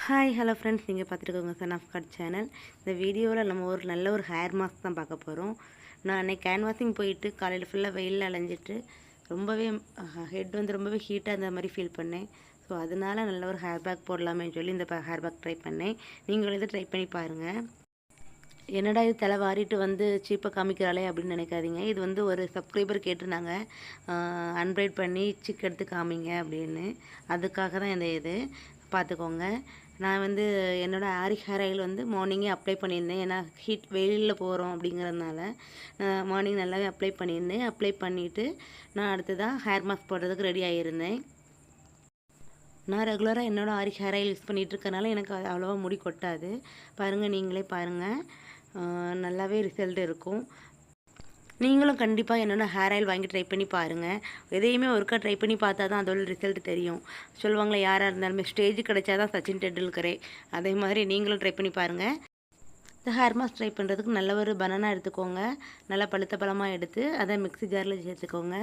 Hi hello friends, நீங்கள் பார்த்துருக்கோங்க Sun of God channel. இந்த வீடியோவில் நம்ம ஒரு நல்ல ஹேர் மாஸ்க் தான் பார்க்க போகிறோம். நான் அன்றைக்கி கேன்வாசிங் போயிட்டு காலையில் ஃபுல்லாக வெயிலில் அலைஞ்சிட்டு ரொம்பவே ஹெட் ரொம்பவே ஹீட்டாக இருந்த மாதிரி ஃபீல் பண்ணேன். ஸோ அதனால் நல்ல ஒரு ஹேர் பேக் போடலாமேன்னு சொல்லி இந்த ஹேர் பேக் ட்ரை பண்ணேன். நீங்களும் இதை ட்ரை பண்ணி பாருங்கள். என்னடா இது தலை வாரிட்டு சீப்பாக காமிக்கிறாளே அப்படின்னு நினைக்காதீங்க. இது ஒரு சப்ஸ்கிரைபர் கேட்டிருந்தாங்க, அன்பிரைட் பண்ணி சிக் எடுத்து காமிங்க அப்படின்னு. அதுக்காக தான் இது பார்த்துக்கோங்க. நான் என்னோடய ஆரிக் ஹேர் ஆயில் மார்னிங்கே அப்ளை பண்ணியிருந்தேன். ஏன்னா ஹீட் வெயிலில் போகிறோம் அப்படிங்கிறதுனால மார்னிங் நல்லாவே அப்ளை பண்ணியிருந்தேன். அப்ளை பண்ணிவிட்டு நான் அடுத்ததாக ஹேர் மாஸ்க் போடுறதுக்கு ரெடி ஆகியிருந்தேன். நான் ரெகுலராக என்னோடய ஆரிக் ஹேர் ஆயில் யூஸ் பண்ணிகிட்டு இருக்கனால எனக்கு அவ்வளோவா முடி கொட்டாது. பாருங்கள், நீங்களே பாருங்கள், நல்லாவே ரிசல்ட் இருக்கும். நீங்களும் கண்டிப்பாக என்னோட ஹேர் ஆயில் வாங்கி ட்ரை பண்ணி பாருங்கள். எதையுமே ஒருக்கா ட்ரை பண்ணி பார்த்தா தான் அதோட ரிசல்ட் தெரியும். சொல்லுவாங்களே, யாராக இருந்தாலுமே ஸ்டேஜ் கிடைச்சா தான் சச்சின் டெண்டுல்கரே. அதே மாதிரி நீங்களும் ட்ரை பண்ணி பாருங்கள். இந்த ஹேர் மாஸ்க் ட்ரை பண்ணுறதுக்கு நல்ல ஒரு பனானா எடுத்துக்கோங்க. நல்லா பழுத்த பழமாக எடுத்து அதை மிக்ஸி ஜாரில் சேர்த்துக்கோங்க.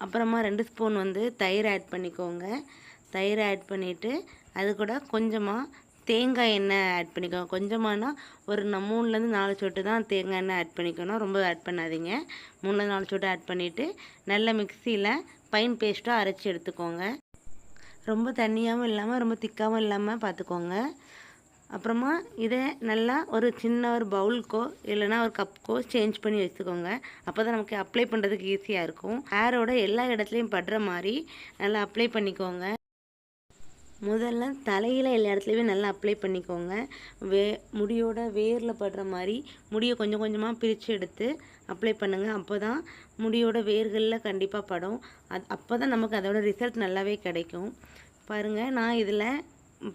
அப்புறமா 2 ஸ்பூன் தயிர் ஆட் பண்ணிக்கோங்க. தயிர் ஆட் பண்ணிவிட்டு அது கூட கொஞ்சமாக தேங்காய் எண்ணெய் ஆட் பண்ணிக்கோங்க. கொஞ்சமானா ஒரு 3லேருந்து 4 சொட்டு தான் தேங்காய் எண்ணெய் ஆட் பண்ணிக்கணும். ரொம்ப ஆட் பண்ணாதீங்க. 3லேருந்து 4 சொட்டு ஆட் பண்ணிவிட்டு நல்ல மிக்சியில் ஃபைன் பேஸ்ட்டாக அரைச்சி எடுத்துக்கோங்க. ரொம்ப தண்ணியாகவும் இல்லாமல் ரொம்ப திக்காகவும் இல்லாமல் பார்த்துக்கோங்க. அப்புறமா இதை நல்லா ஒரு சின்ன ஒரு பவுலுக்கோ இல்லைனா ஒரு கப்புக்கோ சேஞ்ச் பண்ணி வச்சுக்கோங்க. அப்போ தான் நமக்கு அப்ளை பண்ணுறதுக்கு ஈஸியாக இருக்கும். ஹேரோட எல்லா இடத்துலையும் படுற மாதிரி நல்லா அப்ளை பண்ணிக்கோங்க. முதல்ல தலையில் எல்லா இடத்துலையுமே நல்லா அப்ளை பண்ணிக்கோங்க. முடியோட வேரில் படுற மாதிரி முடியை கொஞ்சம் கொஞ்சமாக பிரித்து எடுத்து அப்ளை பண்ணுங்கள். அப்போ தான் முடியோட வேர்களில் கண்டிப்பாக படும். அப்போ தான் நமக்கு அதோட ரிசல்ட் நல்லாவே கிடைக்கும். பாருங்கள், நான் இதில்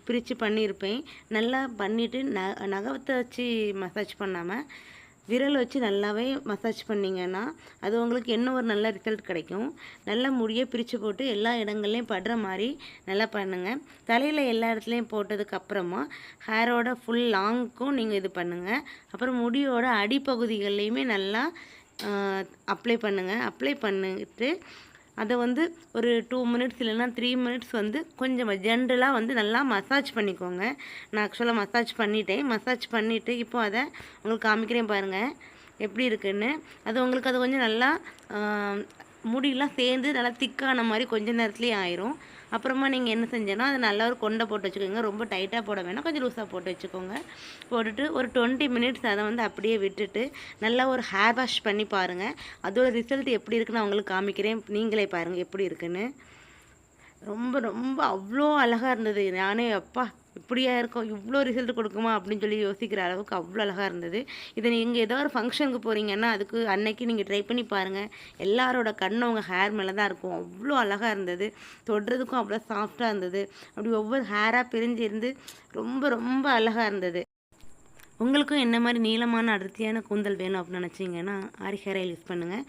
பிரித்து பண்ணியிருப்பேன். நல்லா பண்ணிவிட்டு நகத்தை வச்சு மசாஜ் பண்ணாமல் விரல் வச்சு நல்லாவே மசாஜ் பண்ணிங்கன்னா அது உங்களுக்கு இன்னும் ஒரு நல்ல ரிசல்ட் கிடைக்கும். நல்லா முடியை பிரித்து போட்டு எல்லா இடங்கள்லையும் படுற மாதிரி நல்லா பண்ணுங்கள். தலையில் எல்லா இடத்துலையும் போட்டதுக்கப்புறமா ஹேரோட ஃபுல் லாங்க்கும் நீங்கள் இது பண்ணுங்கள். அப்புறம் முடியோட அடிப்பகுதிகள்லையுமே நல்லா அப்ளை பண்ணுங்கள். அப்ளை பண்ணிட்டு அதை ஒரு 2 மினிட்ஸ் இல்லைன்னா 3 மினிட்ஸ் கொஞ்சம் ஜென்ரலாக நல்லா மசாஜ் பண்ணிக்கோங்க. நான் ஆக்சுவலாக மசாஜ் பண்ணிட்டேன். மசாஜ் பண்ணிவிட்டு இப்போ அதை உங்களுக்கு காமிக்கிறேன் பாருங்கள் எப்படி இருக்குன்னு. அது கொஞ்சம் நல்லா முடியெலாம் சேர்ந்து நல்லா திக்கான மாதிரி கொஞ்சம் நேரத்துலேயே ஆயிரும். அப்புறமா நீங்கள் என்ன செஞ்சேன்னா அதை நல்லா ஒரு கொண்டை போட்டு வச்சுக்கோங்க. ரொம்ப டைட்டாக போட வேணாம், கொஞ்சம் லூஸாக போட்டு வச்சுக்கோங்க. போட்டுட்டு ஒரு 20 மினிட்ஸ் அதை அப்படியே விட்டுட்டு நல்லா ஒரு ஹேர் வாஷ் பண்ணி பாருங்கள். அதோட ரிசல்ட் எப்படி இருக்குன்னு அவங்களுக்கு காமிக்கிறேன். நீங்களே பாருங்கள் எப்படி இருக்குன்னு. ரொம்ப ரொம்ப அவ்வளோ அழகாக இருந்தது. நானே அப்பா இப்படியா இருக்கும், இவ்வளோ ரிசல்ட் கொடுக்குமா அப்படின்னு சொல்லி யோசிக்கிற அளவுக்கு அவ்வளோ அழகாக இருந்தது. இதை நீங்கள் ஏதோ ஒரு ஃபங்க்ஷனுக்கு போகிறீங்கன்னா அதுக்கு அன்னைக்கு நீங்கள் ட்ரை பண்ணி பாருங்கள். எல்லாரோட கண்ணும் உங்கள் ஹேர் மேலே தான் இருக்கும். அவ்வளோ அழகாக இருந்தது. தொடுறதுக்கும் அவ்வளோ சாஃப்டாக இருந்தது. அப்படி ஒவ்வொரு ஹேராக பிரிஞ்சு இருந்து ரொம்ப ரொம்ப அழகாக இருந்தது. உங்களுக்கும் என்ன மாதிரி நீளமான அடர்த்தியான கூந்தல் வேணும் அப்படின்னு நினச்சிங்கன்னா ஆரிக் ஹேர் ஆயில் யூஸ் பண்ணுங்கள்.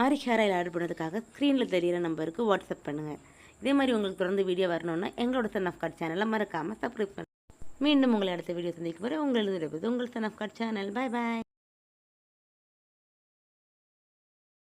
ஆரிக் ஹேர் ஆயில் ஆர்டர் பண்ணுறதுக்காக ஸ்க்ரீனில் தெரியிற நம்பருக்கு வாட்ஸ்அப் பண்ணுங்கள். இதே மாதிரி உங்களுக்கு தொடர்ந்து வீடியோ வரணுன்னா எங்களோட சன் ஆஃப் கார்ட் சேனலை மறக்காமல் சப்ஸ்கிரைப் பண்ணுங்கள். மீண்டும் உங்களை அடுத்த வீடியோ சந்திக்கும் வரை உங்களிடம் உங்கள் son of God channel. Bye bye.